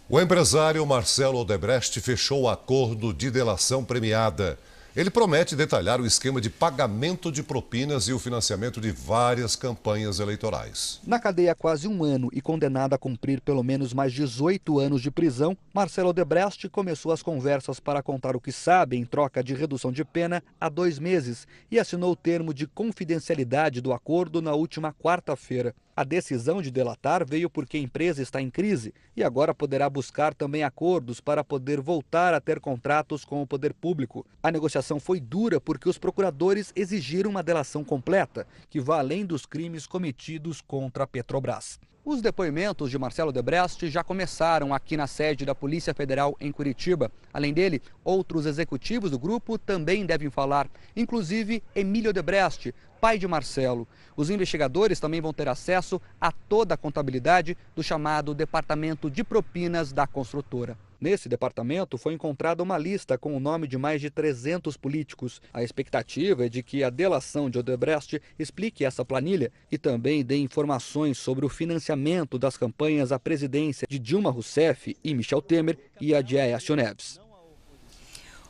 O empresário Marcelo Odebrecht fechou o acordo de delação premiada. Ele promete detalhar o esquema de pagamento de propinas e o financiamento de várias campanhas eleitorais. Na cadeia há quase um ano e condenado a cumprir pelo menos mais 18 anos de prisão, Marcelo Odebrecht começou as conversas para contar o que sabe em troca de redução de pena há 2 meses e assinou o termo de confidencialidade do acordo na última quarta-feira. A decisão de delatar veio porque a empresa está em crise e agora poderá buscar também acordos para poder voltar a ter contratos com o poder público. A negociação foi dura porque os procuradores exigiram uma delação completa, que vá além dos crimes cometidos contra a Petrobras. Os depoimentos de Marcelo Odebrecht já começaram aqui na sede da Polícia Federal em Curitiba. Além dele, outros executivos do grupo também devem falar, inclusive Emílio Odebrecht, pai de Marcelo. Os investigadores também vão ter acesso a toda a contabilidade do chamado Departamento de Propinas da construtora. Nesse departamento foi encontrada uma lista com o nome de mais de 300 políticos. A expectativa é de que a delação de Odebrecht explique essa planilha e também dê informações sobre o financiamento das campanhas à presidência de Dilma Rousseff e Michel Temer e a de Aécio Neves.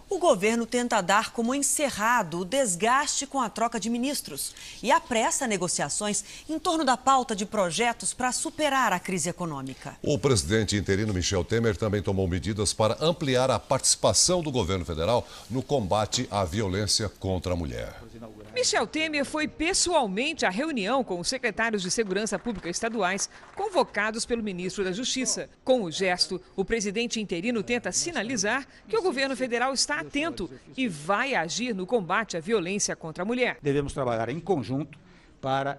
O governo tenta dar como encerrado o desgaste com a troca de ministros e apressa negociações em torno da pauta de projetos para superar a crise econômica. O presidente interino Michel Temer também tomou medidas para ampliar a participação do governo federal no combate à violência contra a mulher. Michel Temer foi pessoalmente à reunião com os secretários de Segurança Pública estaduais convocados pelo ministro da Justiça. Com o gesto, o presidente interino tenta sinalizar que o governo federal está atento e vai agir no combate à violência contra a mulher. Devemos trabalhar em conjunto para,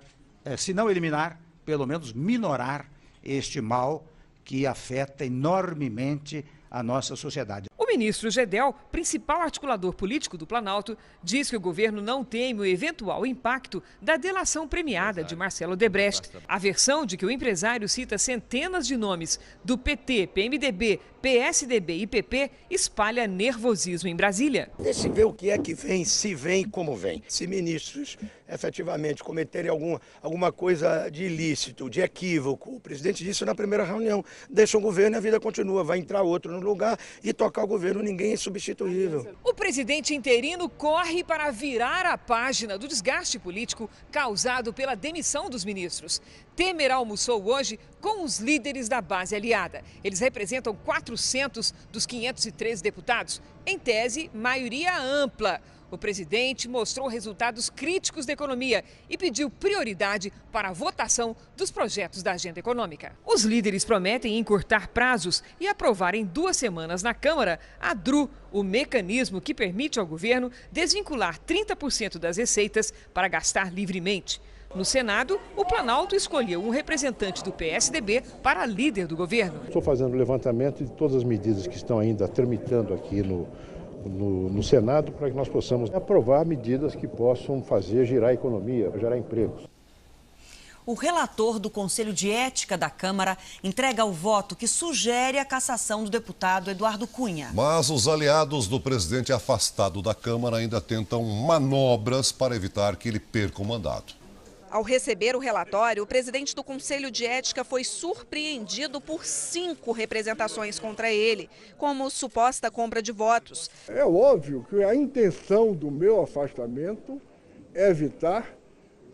se não eliminar, pelo menos minorar este mal que afeta enormemente a nossa sociedade. O ministro Gedel, principal articulador político do Planalto, diz que o governo não teme o eventual impacto da delação premiada de Marcelo Odebrecht. A versão de que o empresário cita centenas de nomes do PT, PMDB, PSDB e PP espalha nervosismo em Brasília. Deixa ver o que é que vem, se vem e como vem. Se ministros efetivamente cometerem alguma coisa de ilícito, de equívoco, o presidente disse na primeira reunião, deixa o governo e a vida continua, vai entrar outro no lugar e tocar o governo, ninguém é substituível. O presidente interino corre para virar a página do desgaste político causado pela demissão dos ministros. Temer almoçou hoje com os líderes da base aliada. Eles representam 400 dos 513 deputados, em tese, maioria ampla. O presidente mostrou resultados críticos da economia e pediu prioridade para a votação dos projetos da agenda econômica. Os líderes prometem encurtar prazos e aprovar em 2 semanas na Câmara a DRU, o mecanismo que permite ao governo desvincular 30% das receitas para gastar livremente. No Senado, o Planalto escolheu um representante do PSDB para líder do governo. Estou fazendo o levantamento de todas as medidas que estão ainda tramitando aqui no Senado para que nós possamos aprovar medidas que possam fazer girar a economia, gerar empregos. O relator do Conselho de Ética da Câmara entrega o voto que sugere a cassação do deputado Eduardo Cunha. Mas os aliados do presidente afastado da Câmara ainda tentam manobras para evitar que ele perca o mandato. Ao receber o relatório, o presidente do Conselho de Ética foi surpreendido por 5 representações contra ele, como suposta compra de votos. É óbvio que a intenção do meu afastamento é evitar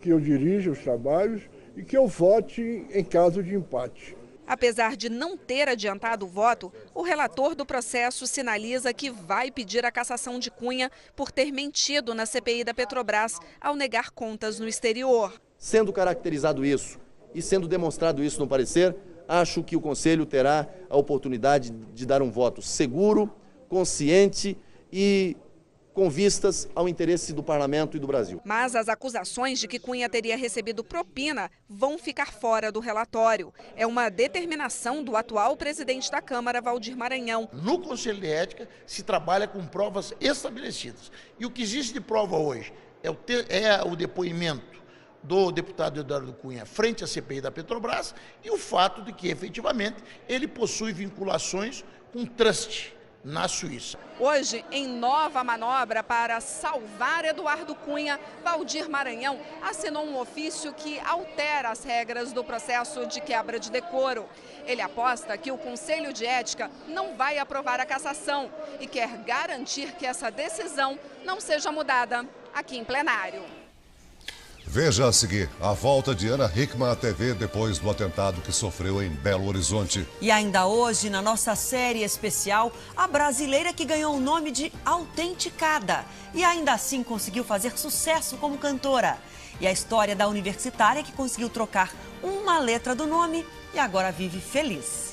que eu dirija os trabalhos e que eu vote em caso de empate. Apesar de não ter adiantado o voto, o relator do processo sinaliza que vai pedir a cassação de Cunha por ter mentido na CPI da Petrobras ao negar contas no exterior. Sendo caracterizado isso e sendo demonstrado isso no parecer, acho que o Conselho terá a oportunidade de dar um voto seguro, consciente e com vistas ao interesse do Parlamento e do Brasil. Mas as acusações de que Cunha teria recebido propina vão ficar fora do relatório. É uma determinação do atual presidente da Câmara, Valdir Maranhão. No Conselho de Ética se trabalha com provas estabelecidas. E o que existe de prova hoje é o depoimento do deputado Eduardo Cunha frente à CPI da Petrobras e o fato de que, efetivamente, ele possui vinculações com trust na Suíça. Hoje, em nova manobra para salvar Eduardo Cunha, Valdir Maranhão assinou um ofício que altera as regras do processo de quebra de decoro. Ele aposta que o Conselho de Ética não vai aprovar a cassação e quer garantir que essa decisão não seja mudada aqui em plenário. Veja a seguir a volta de Ana Hickman à TV depois do atentado que sofreu em Belo Horizonte. E ainda hoje, na nossa série especial, a brasileira que ganhou o nome de Autenticada e ainda assim conseguiu fazer sucesso como cantora. E a história da universitária que conseguiu trocar uma letra do nome e agora vive feliz.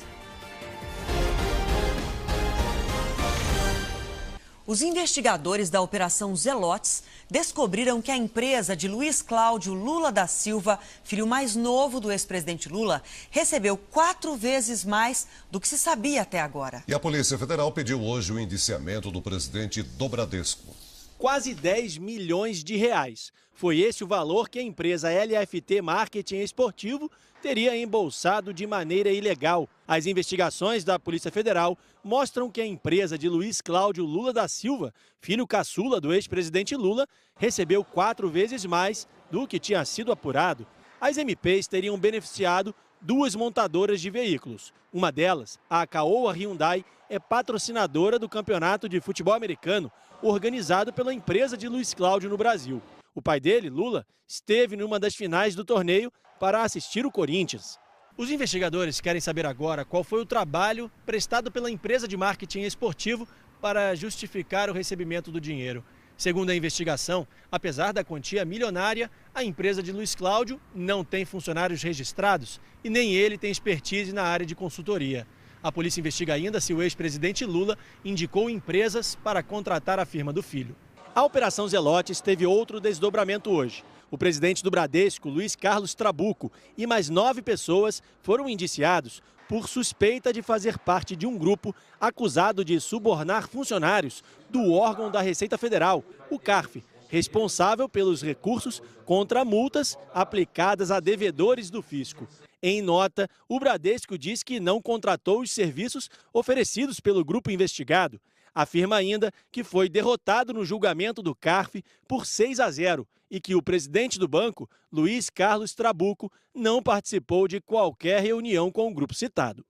Os investigadores da Operação Zelotes descobriram que a empresa de Luiz Cláudio Lula da Silva, filho mais novo do ex-presidente Lula, recebeu 4 vezes mais do que se sabia até agora. E a Polícia Federal pediu hoje o indiciamento do presidente do Bradesco. Quase 10 milhões de reais. Foi esse o valor que a empresa LFT Marketing Esportivo teria embolsado de maneira ilegal. As investigações da Polícia Federal mostram que a empresa de Luiz Cláudio Lula da Silva, filho caçula do ex-presidente Lula, recebeu 4 vezes mais do que tinha sido apurado. As MPs teriam beneficiado 2 montadoras de veículos. Uma delas, a Caoa Hyundai, é patrocinadora do Campeonato de Futebol Americano, organizado pela empresa de Luiz Cláudio no Brasil. O pai dele, Lula, esteve numa das finais do torneio para assistir o Corinthians. Os investigadores querem saber agora qual foi o trabalho prestado pela empresa de marketing esportivo para justificar o recebimento do dinheiro. Segundo a investigação, apesar da quantia milionária, a empresa de Luiz Cláudio não tem funcionários registrados e nem ele tem expertise na área de consultoria. A polícia investiga ainda se o ex-presidente Lula indicou empresas para contratar a firma do filho. A Operação Zelotes teve outro desdobramento hoje. O presidente do Bradesco, Luiz Carlos Trabuco, e mais 9 pessoas foram indiciados por suspeita de fazer parte de um grupo acusado de subornar funcionários do órgão da Receita Federal, o CARF, responsável pelos recursos contra multas aplicadas a devedores do fisco. Em nota, o Bradesco diz que não contratou os serviços oferecidos pelo grupo investigado. Afirma ainda que foi derrotado no julgamento do CARF por 6-0 e que o presidente do banco, Luiz Carlos Trabuco, não participou de qualquer reunião com o grupo citado.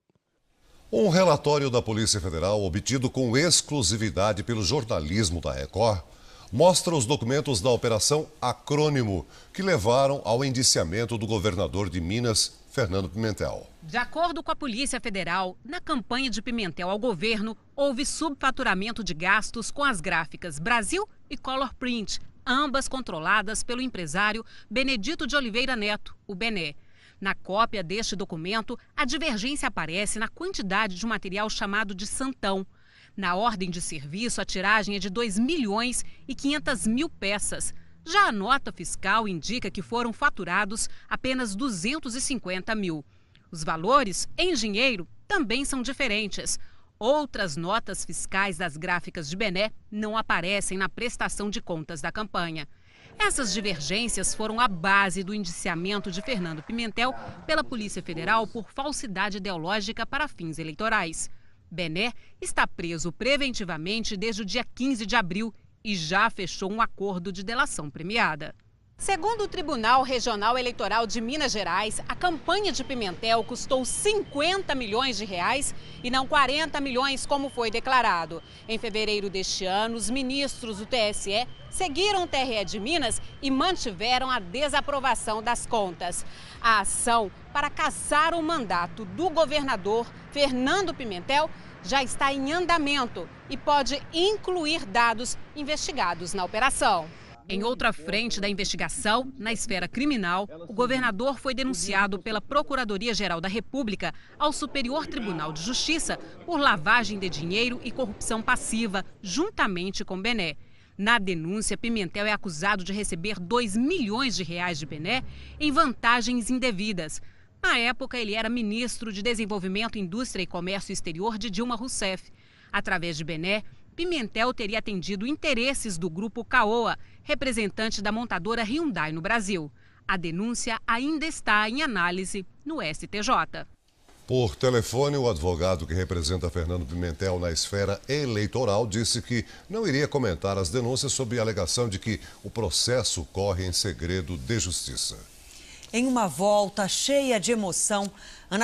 Um relatório da Polícia Federal, obtido com exclusividade pelo jornalismo da Record, mostra os documentos da Operação Acrônimo, que levaram ao indiciamento do governador de Minas, Fernando Pimentel. De acordo com a Polícia Federal, na campanha de Pimentel ao governo, houve subfaturamento de gastos com as gráficas Brasil e Color Print, ambas controladas pelo empresário Benedito de Oliveira Neto, o Bené. Na cópia deste documento, a divergência aparece na quantidade de material chamado de Santão. Na ordem de serviço, a tiragem é de 2.500.000 peças. Já a nota fiscal indica que foram faturados apenas 250 mil. Os valores, em dinheiro, também são diferentes. Outras notas fiscais das gráficas de Bené não aparecem na prestação de contas da campanha. Essas divergências foram a base do indiciamento de Fernando Pimentel pela Polícia Federal por falsidade ideológica para fins eleitorais. Bené está preso preventivamente desde o dia 15 de abril e já fechou um acordo de delação premiada. Segundo o Tribunal Regional Eleitoral de Minas Gerais, a campanha de Pimentel custou 50 milhões de reais e não 40 milhões como foi declarado. Em fevereiro deste ano, os ministros do TSE seguiram o TRE de Minas e mantiveram a desaprovação das contas. A ação para cassar o mandato do governador Fernando Pimentel já está em andamento e pode incluir dados investigados na operação. Em outra frente da investigação, na esfera criminal, o governador foi denunciado pela Procuradoria-Geral da República ao Superior Tribunal de Justiça por lavagem de dinheiro e corrupção passiva, juntamente com Bené. Na denúncia, Pimentel é acusado de receber 2 milhões de reais de Bené em vantagens indevidas. Na época, ele era ministro de Desenvolvimento, Indústria e Comércio Exterior de Dilma Rousseff. Através de Bené, Pimentel teria atendido interesses do grupo Caoa, representante da montadora Hyundai no Brasil. A denúncia ainda está em análise no STJ. Por telefone, o advogado que representa Fernando Pimentel na esfera eleitoral disse que não iria comentar as denúncias sob a alegação de que o processo corre em segredo de justiça. Em uma volta cheia de emoção,